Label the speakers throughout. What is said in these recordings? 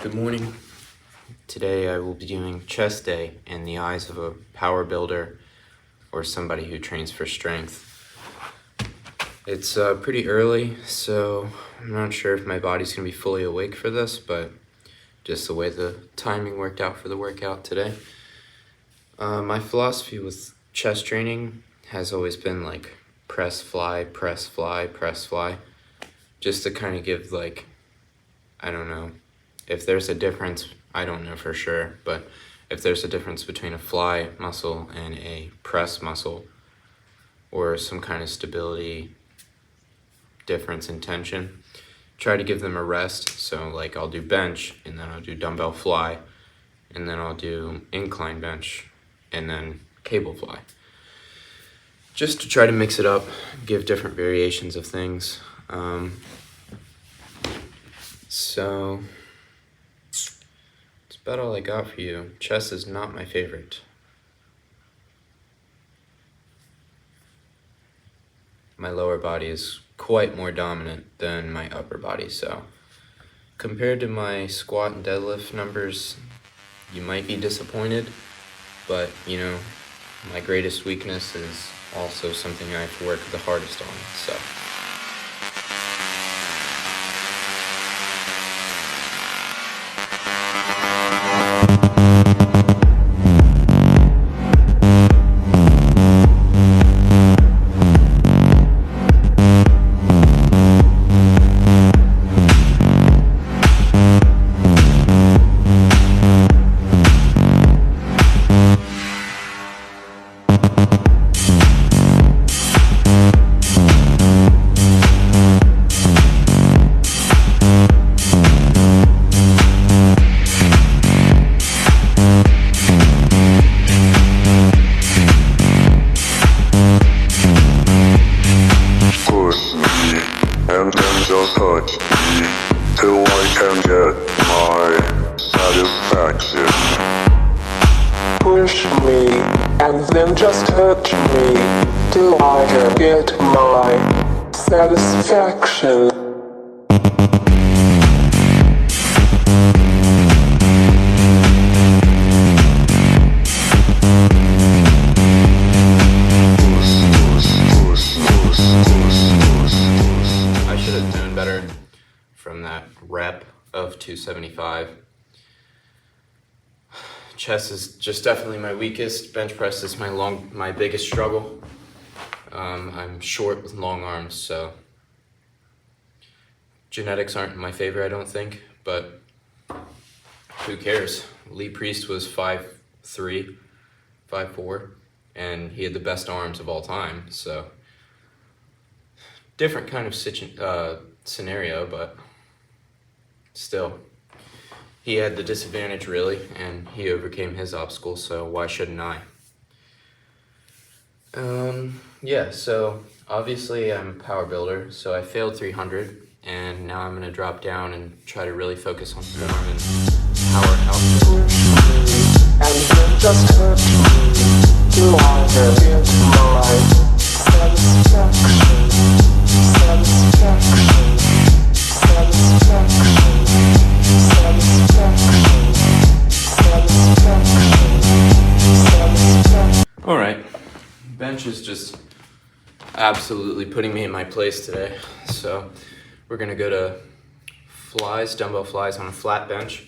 Speaker 1: Good morning. Today I will be doing chest day in the eyes of a power builder or somebody who trains for strength. It's pretty early, so I'm not sure if my body's going to be fully awake for this, but just the way the timing worked out for the workout today. My philosophy with chest training has always been like press, fly, press, fly, press, fly, just to kind of give I don't know. If there's a difference, I don't know for sure, but if there's a difference between a fly muscle and a press muscle, or some kind of stability difference in tension, try to give them a rest. So I'll do bench, and then I'll do dumbbell fly, and then I'll do incline bench, and then cable fly. Just to try to mix it up, give different variations of things. So that's about all I got for you. Chest is not my favorite. My lower body is quite more dominant than my upper body, so compared to my squat and deadlift numbers, you might be disappointed, but my greatest weakness is also something I have to work the hardest on, so.
Speaker 2: And then just hurt me till I can get my satisfaction.
Speaker 3: Push me and then just hurt me till I can get my satisfaction.
Speaker 1: From that rep of 275. Chest is just definitely my weakest. Bench press is my biggest struggle. I'm short with long arms, so genetics aren't my favor, I don't think, but who cares? Lee Priest was 5'3", 5'4", and he had the best arms of all time, so different kind of scenario, but still, he had the disadvantage really, and he overcame his obstacles, so why shouldn't I? Yeah, so obviously I'm a power builder, so I failed 300, and now I'm going to drop down and try to really focus on form and power output.
Speaker 3: And then just hurt me till I can get my satisfaction.
Speaker 1: All right, bench is just absolutely putting me in my place today. So we're gonna go to flies, dumbbell flies on a flat bench.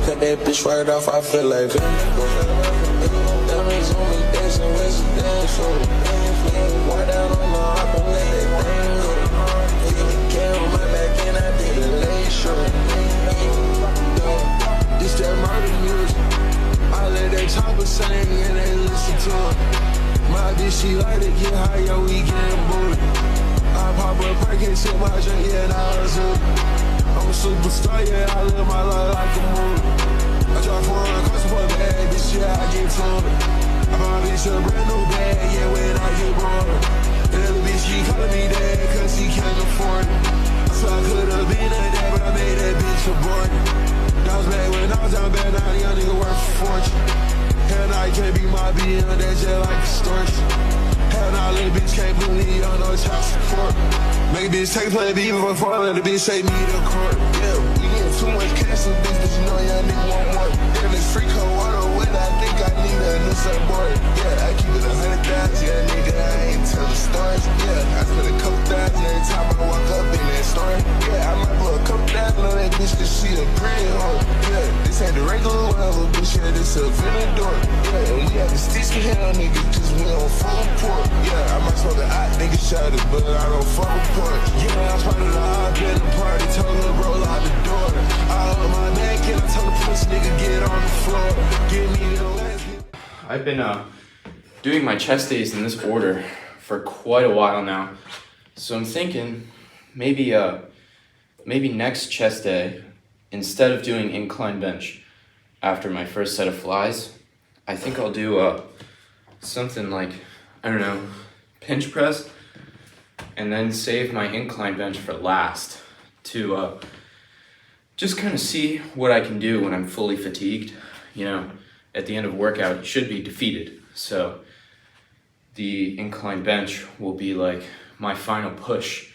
Speaker 4: Cut that bitch right off, I feel like diamonds on me dancing with some dance show. White out on my heart, don't let that thing go. Came on my back and I did a late show. This that murder music. I let that chopper sing and they listen to it. My bitch, she like to get high, yo, we getting booty. I pop a perk and sip my drink, yeah, now it's it. I'm a superstar, yeah, I live my life like a movie. I drive foreign cars for a bag, bitch, yeah, I get to it. I buy a bitch a brand new bag, yeah, when I get born. And little bitch, she calling me dad, cause she can't afford it. I swear I could've been a dad, but I made that bitch abort it. That was back when I was down bad, now the young nigga worth a fortune. Hell nah, you can't be my BM, that jet like extortion. Hell nah, little bitch can't put me on no child support. Make a bitch take plan B before let the bitch take me to court. Yeah, we getting too much cash in this bitch, you know young nigga want more. Yeah, this free cold water when I think I need a new surfboard. Yeah, I keep it 100,000, yeah, nigga, I ain't tell the stories. Yeah, I spend a couple thousand every time I walk up in that store. Yeah, I might blow a couple thousand on that bitch cause she a pretty hoe. Yeah, this ain't the regular level, bitch, yeah, this a villain door. Yeah, and we have to stitch the hell niggas cause we on full port. Yeah, I might smoke a hot nigga shot it, but I don't fuck with pork. Yeah, I'm part of the hot in the party, told her bro out the door. I hug my neck and I told the pussy nigga get on the floor. Give me the last.
Speaker 1: I've been doing my chest days in this order for quite a while now. So I'm thinking maybe next chest day, instead of doing incline bench after my first set of flies, I think I'll do something like, I don't know, pinch press, and then save my incline bench for last to just kind of see what I can do when I'm fully fatigued. You know, at the end of a workout, you should be defeated. So the incline bench will be like my final push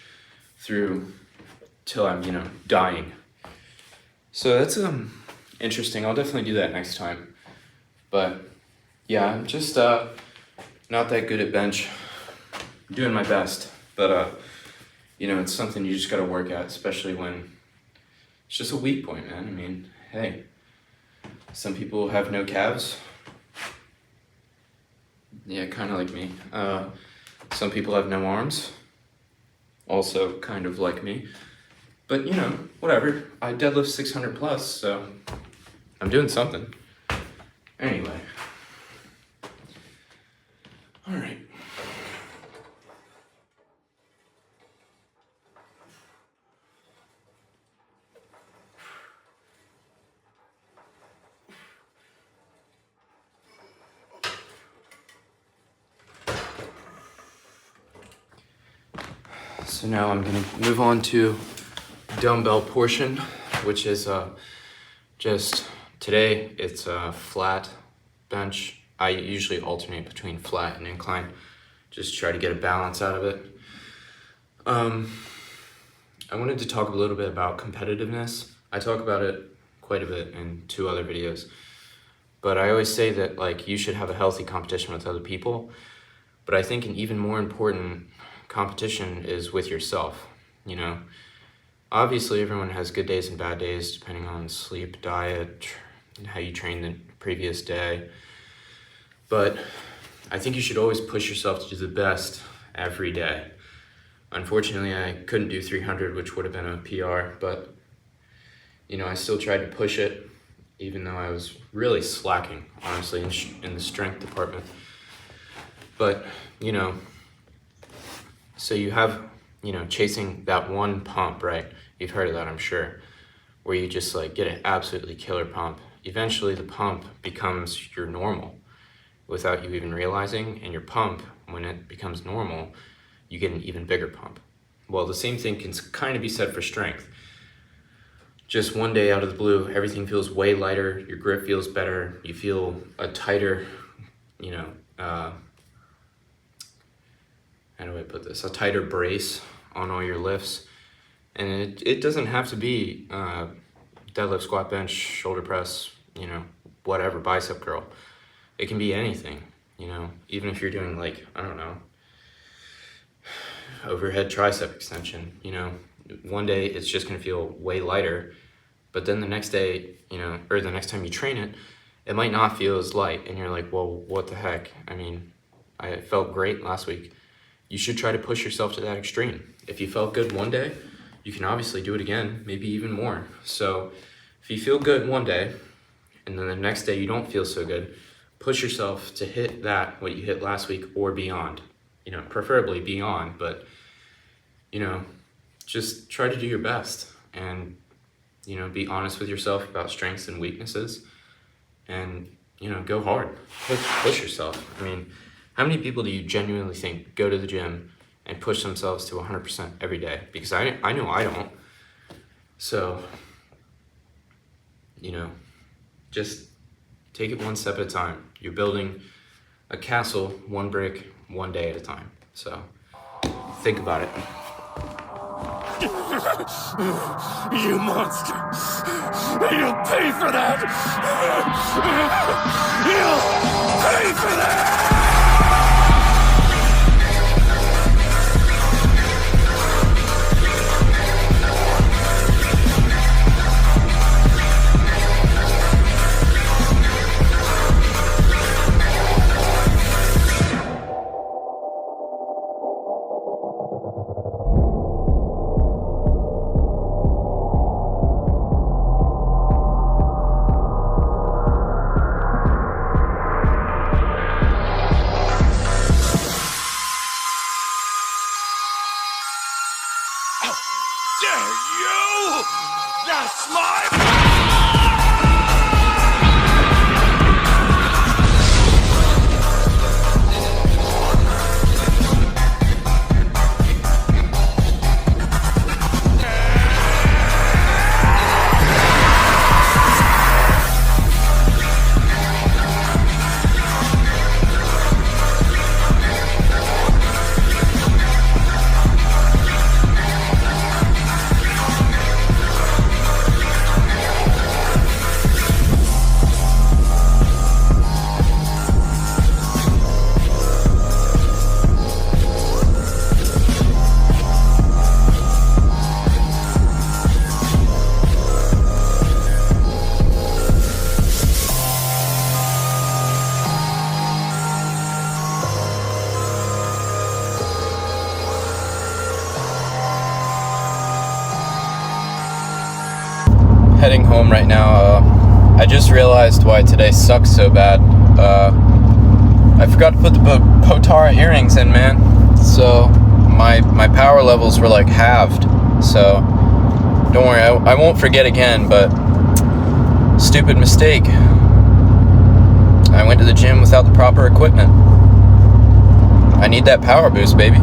Speaker 1: through till I'm, you know, dying. So that's interesting. I'll definitely do that next time. But yeah, I'm just not that good at bench. I'm doing my best, but you know, it's something you just gotta work at, especially when it's just a weak point, man. I mean, hey, some people have no calves. Yeah, kind of like me. Some people have no arms. Also kind of like me. But you know, whatever. I deadlift 600 plus, so I'm doing something. Anyway. All right. So now I'm gonna move on to dumbbell portion, which is just today it's a flat bench. I usually alternate between flat and incline, just try to get a balance out of it. I wanted to talk a little bit about competitiveness. I talk about it quite a bit in 2 other videos, but I always say that like you should have a healthy competition with other people, but I think an even more important competition is with yourself. You know, obviously everyone has good days and bad days depending on sleep, diet, how you trained the previous day. But I think you should always push yourself to do the best every day. Unfortunately, I couldn't do 300, which would have been a PR, but you know, I still tried to push it, even though I was really slacking, honestly, in the strength department. But, you know, so you have, you know, chasing that one pump, right? You've heard of that, I'm sure, where you just like get an absolutely killer pump. Eventually the pump becomes your normal without you even realizing, and your pump, when it becomes normal, you get an even bigger pump. Well, the same thing can kind of be said for strength. Just one day out of the blue, everything feels way lighter, your grip feels better, you feel a tighter, you know, how do I put this? A tighter brace on all your lifts. And it doesn't have to be deadlift, squat, bench, shoulder press, you know, whatever, bicep curl. It can be anything, you know, even if you're doing like, I don't know, overhead tricep extension, you know, one day it's just gonna feel way lighter, but then the next day, you know, or the next time you train it, it might not feel as light, and you're like, well, what the heck? I mean, I felt great last week. You should try to push yourself to that extreme. If you felt good one day, you can obviously do it again, maybe even more. So if you feel good one day, and then the next day you don't feel so good, push yourself to hit what you hit last week or beyond. Preferably beyond, but just try to do your best and be honest with yourself about strengths and weaknesses, and go hard, push yourself. I mean, how many people do you genuinely think go to the gym and push themselves to 100% every day? Because I know I don't. So just take it one step at a time. You're building a castle one brick one day at a time. So think about it.
Speaker 5: You monster! You'll pay for that! You'll pay for that! Dare you! That's my...
Speaker 1: Heading home right now. I just realized why today sucks so bad. I forgot to put the Potara earrings in, man. So my power levels were like halved. So don't worry, I won't forget again, but stupid mistake. I went to the gym without the proper equipment. I need that power boost, baby.